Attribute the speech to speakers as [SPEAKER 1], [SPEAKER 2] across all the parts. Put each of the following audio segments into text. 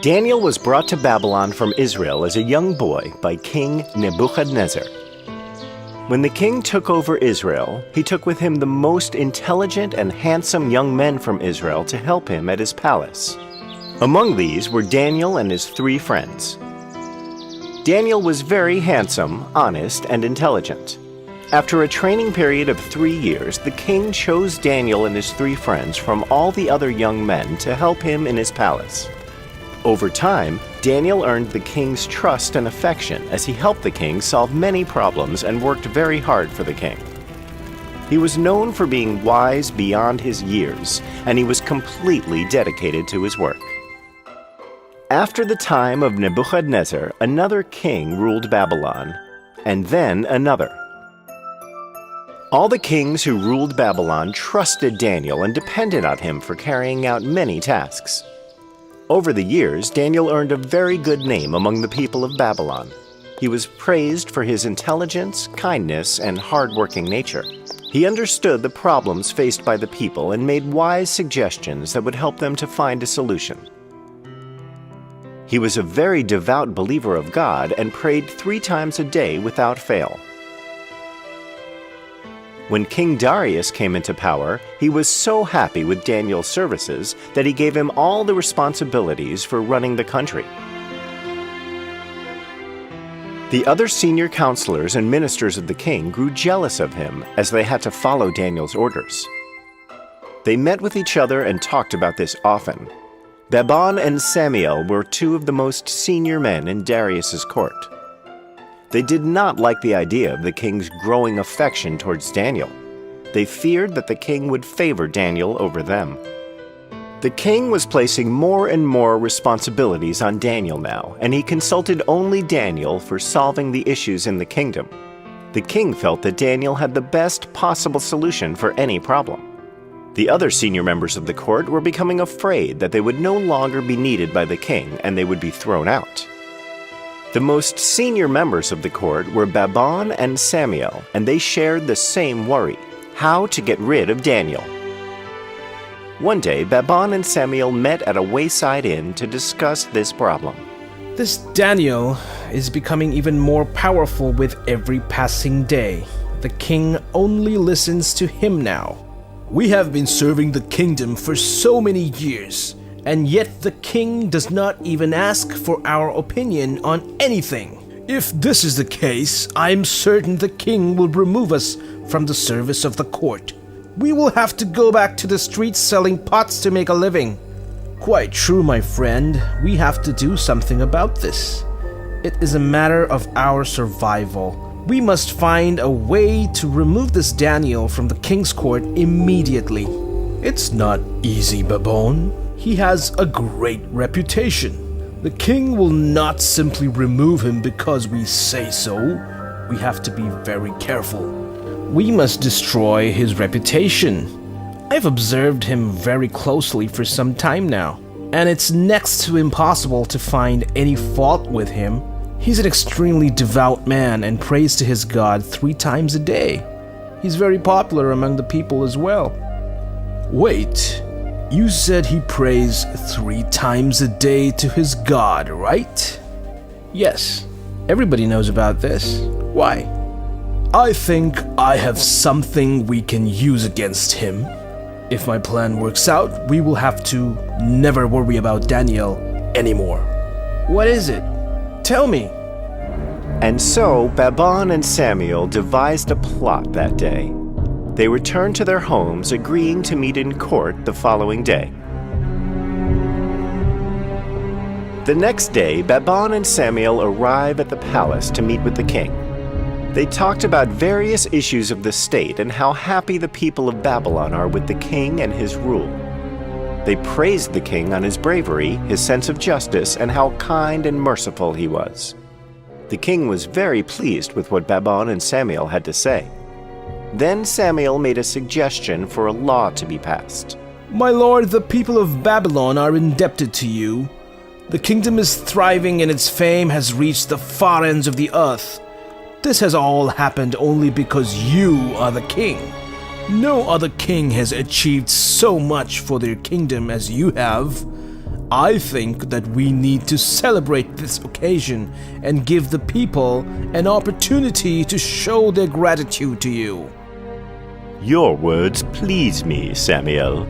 [SPEAKER 1] Daniel was brought to Babylon from Israel as a young boy by King Nebuchadnezzar. When the king took over Israel, he took with him the most intelligent and handsome young men from Israel to help him at his palace. Among these were Daniel and his 3 friends. Daniel was very handsome, honest, and intelligent. After a training period of 3 years, the king chose Daniel and his 3 friends from all the other young men to help him in his palace. Over time, Daniel earned the king's trust and affection as he helped the king solve many problems and worked very hard for the king. He was known for being wise beyond his years, and he was completely dedicated to his work. After the time of Nebuchadnezzar, another king ruled Babylon, and then another. All the kings who ruled Babylon trusted Daniel and depended on him for carrying out many tasks. Over the years, Daniel earned a very good name among the people of Babylon. He was praised for his intelligence, kindness, and hard-working nature. He understood the problems faced by the people and made wise suggestions that would help them to find a solution. He was a very devout believer of God and prayed 3 times a day without fail. When King Darius came into power, he was so happy with Daniel's services that he gave him all the responsibilities for running the country. The other senior counselors and ministers of the king grew jealous of him as they had to follow Daniel's orders. They met with each other and talked about this often. Babon and Samiel were 2 of the most senior men in Darius's court. They did not like the idea of the king's growing affection towards Daniel. They feared that the king would favor Daniel over them. The king was placing more and more responsibilities on Daniel now, and he consulted only Daniel for solving the issues in the kingdom. The king felt that Daniel had the best possible solution for any problem. The other senior members of the court were becoming afraid that they would no longer be needed by the king and they would be thrown out. The most senior members of the court were Babon and Samiel, and they shared the same worry: how to get rid of Daniel. One day, Babon and Samiel met at a wayside inn to discuss this problem.
[SPEAKER 2] This Daniel is becoming even more powerful with every passing day. The king only listens to him now. We have been serving the kingdom for so many years, and yet the king does not even ask for our opinion on anything. If this is the case, I am certain the king will remove us from the service of the court. We will have to go back to the streets selling pots to make a living. Quite true, my friend. We have to do something about this. It is a matter of our survival. We must find a way to remove this Daniel from the king's court immediately. It's not easy, Babon. He has a great reputation. The king will not simply remove him because we say so. We have to be very careful. We must destroy his reputation. I've observed him very closely for some time now, and it's next to impossible to find any fault with him. He's an extremely devout man and prays to his God 3 times a day. He's very popular among the people as well. Wait, you said he prays 3 times a day to his God, right? Yes, everybody knows about this. Why? I think I have something we can use against him. If my plan works out, we will have to never worry about Daniel anymore. What is it? Tell me.
[SPEAKER 1] And so Babon and Samiel devised a plot that day. They returned to their homes, agreeing to meet in court the following day. The next day, Babon and Samiel arrive at the palace to meet with the king. They talked about various issues of the state and how happy the people of Babylon are with the king and his rule. They praised the king on his bravery, his sense of justice, and how kind and merciful he was. The king was very pleased with what Babon and Samiel had to say. Then Samiel made a suggestion for a law to be passed.
[SPEAKER 2] My lord, the people of Babylon are indebted to you. The kingdom is thriving and its fame has reached the far ends of the earth. This has all happened only because you are the king. No other king has achieved so much for their kingdom as you have. I think that we need to celebrate this occasion and give the people an opportunity to show their gratitude to you.
[SPEAKER 1] Your words please me, Samuel.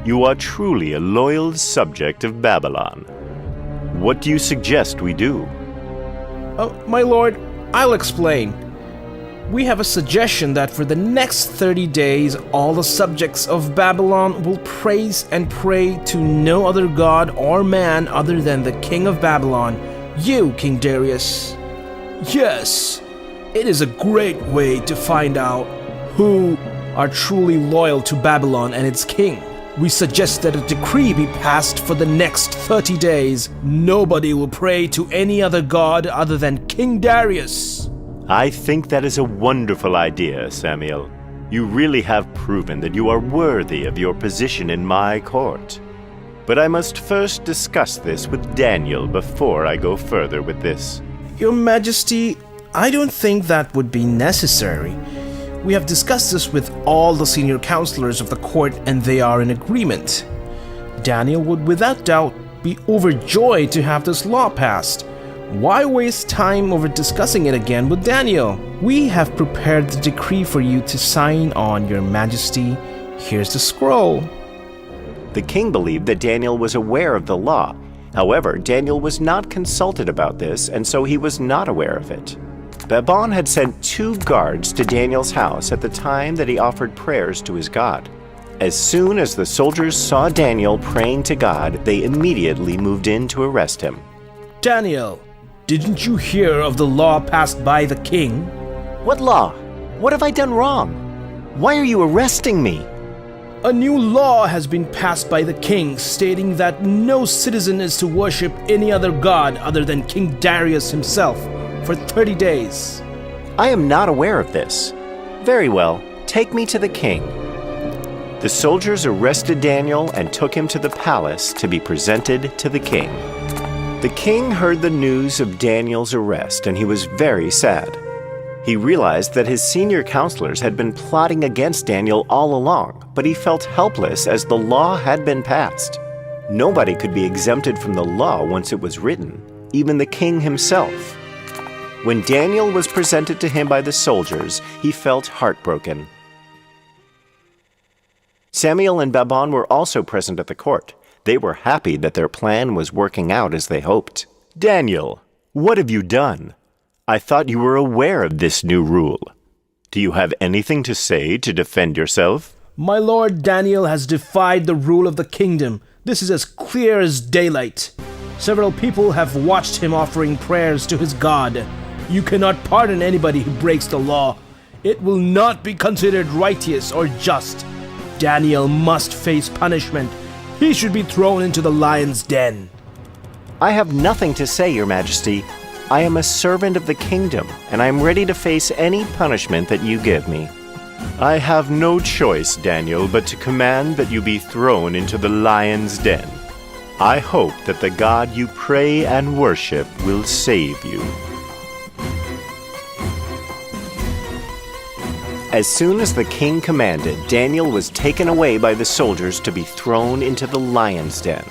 [SPEAKER 1] You are truly a loyal subject of Babylon. What do you suggest we do?
[SPEAKER 2] My lord, I'll explain. We have a suggestion that for the next 30 days, all the subjects of Babylon will praise and pray to no other god or man other than the king of Babylon, you, King Darius. Yes, it is a great way to find out who are truly loyal to Babylon and its king. We suggest that a decree be passed for the next 30 days. Nobody will pray to any other god other than King Darius.
[SPEAKER 1] I think that is a wonderful idea, Samuel. You really have proven that you are worthy of your position in my court. But I must first discuss this with Daniel before I go further with this.
[SPEAKER 2] Your Majesty, I don't think that would be necessary. We have discussed this with all the senior counselors of the court and they are in agreement. Daniel would without doubt be overjoyed to have this law passed. Why waste time over discussing it again with Daniel? We have prepared the decree for you to sign on, Your Majesty. Here's the scroll.
[SPEAKER 1] The king believed that Daniel was aware of the law. However, Daniel was not consulted about this, and so he was not aware of it. Babon had sent 2 guards to Daniel's house at the time that he offered prayers to his God. As soon as the soldiers saw Daniel praying to God, they immediately moved in to arrest him.
[SPEAKER 2] Daniel, didn't you hear of the law passed by the king?
[SPEAKER 1] What law? What have I done wrong? Why are you arresting me?
[SPEAKER 2] A new law has been passed by the king stating that no citizen is to worship any other god other than King Darius himself for 30 days.
[SPEAKER 1] I am not aware of this. Very well, take me to the king. The soldiers arrested Daniel and took him to the palace to be presented to the king. The king heard the news of Daniel's arrest and he was very sad. He realized that his senior counselors had been plotting against Daniel all along, but he felt helpless as the law had been passed. Nobody could be exempted from the law once it was written, even the king himself. When Daniel was presented to him by the soldiers, he felt heartbroken. Samuel and Babon were also present at the court. They were happy that their plan was working out as they hoped. Daniel, what have you done? I thought you were aware of this new rule. Do you have anything to say to defend yourself?
[SPEAKER 2] My lord Daniel has defied the rule of the kingdom. This is as clear as daylight. Several people have watched him offering prayers to his God. You cannot pardon anybody who breaks the law. It will not be considered righteous or just. Daniel must face punishment. He should be thrown into the lion's den.
[SPEAKER 1] I have nothing to say, Your Majesty. I am a servant of the kingdom, and I am ready to face any punishment that you give me. I have no choice, Daniel, but to command that you be thrown into the lion's den. I hope that the God you pray and worship will save you. As soon as the king commanded, Daniel was taken away by the soldiers to be thrown into the lion's den.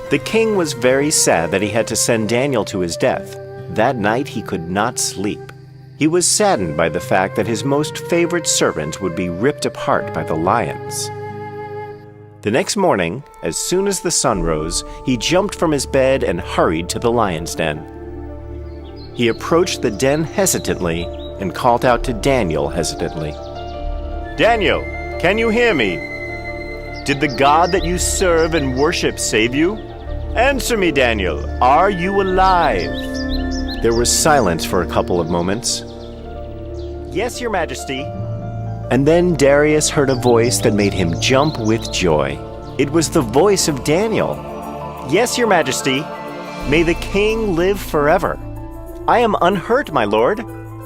[SPEAKER 1] The king was very sad that he had to send Daniel to his death. That night he could not sleep. He was saddened by the fact that his most favorite servant would be ripped apart by the lions. The next morning, as soon as the sun rose, he jumped from his bed and hurried to the lion's den. He approached the den hesitantly and called out to Daniel hesitantly. Daniel, can you hear me? Did the God that you serve and worship save you? Answer me, Daniel. Are you alive? There was silence for a couple of moments. Yes, Your Majesty. And then Darius heard a voice that made him jump with joy. It was the voice of Daniel. Yes, Your Majesty. May the king live forever. I am unhurt, my lord.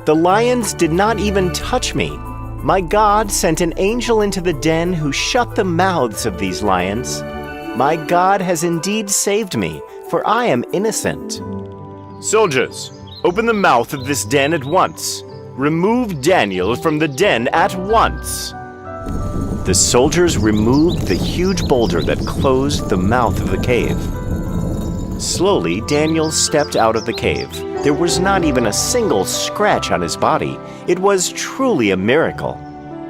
[SPEAKER 1] The lions did not even touch me. My God sent an angel into the den who shut the mouths of these lions. My God has indeed saved me, for I am innocent. Soldiers, open the mouth of this den at once. Remove Daniel from the den at once. The soldiers removed the huge boulder that closed the mouth of the cave. Slowly, Daniel stepped out of the cave. There was not even a single scratch on his body. It was truly a miracle.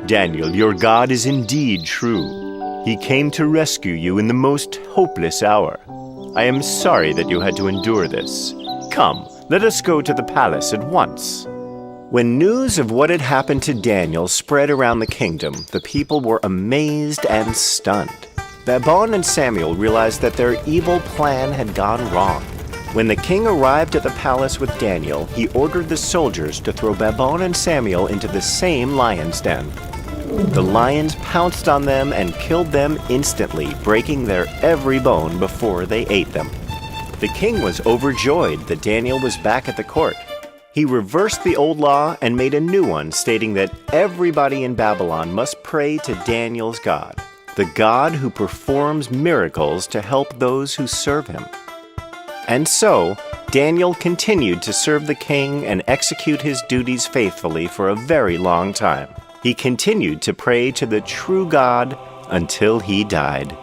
[SPEAKER 1] Daniel, your God is indeed true. He came to rescue you in the most hopeless hour. I am sorry that you had to endure this. Come, let us go to the palace at once. When news of what had happened to Daniel spread around the kingdom, the people were amazed and stunned. Babon and Samuel realized that their evil plan had gone wrong. When the king arrived at the palace with Daniel, he ordered the soldiers to throw Babon and Samuel into the same lion's den. The lions pounced on them and killed them instantly, breaking their every bone before they ate them. The king was overjoyed that Daniel was back at the court. He reversed the old law and made a new one stating that everybody in Babylon must pray to Daniel's God, the God who performs miracles to help those who serve him. And so, Daniel continued to serve the king and execute his duties faithfully for a very long time. He continued to pray to the true God until he died.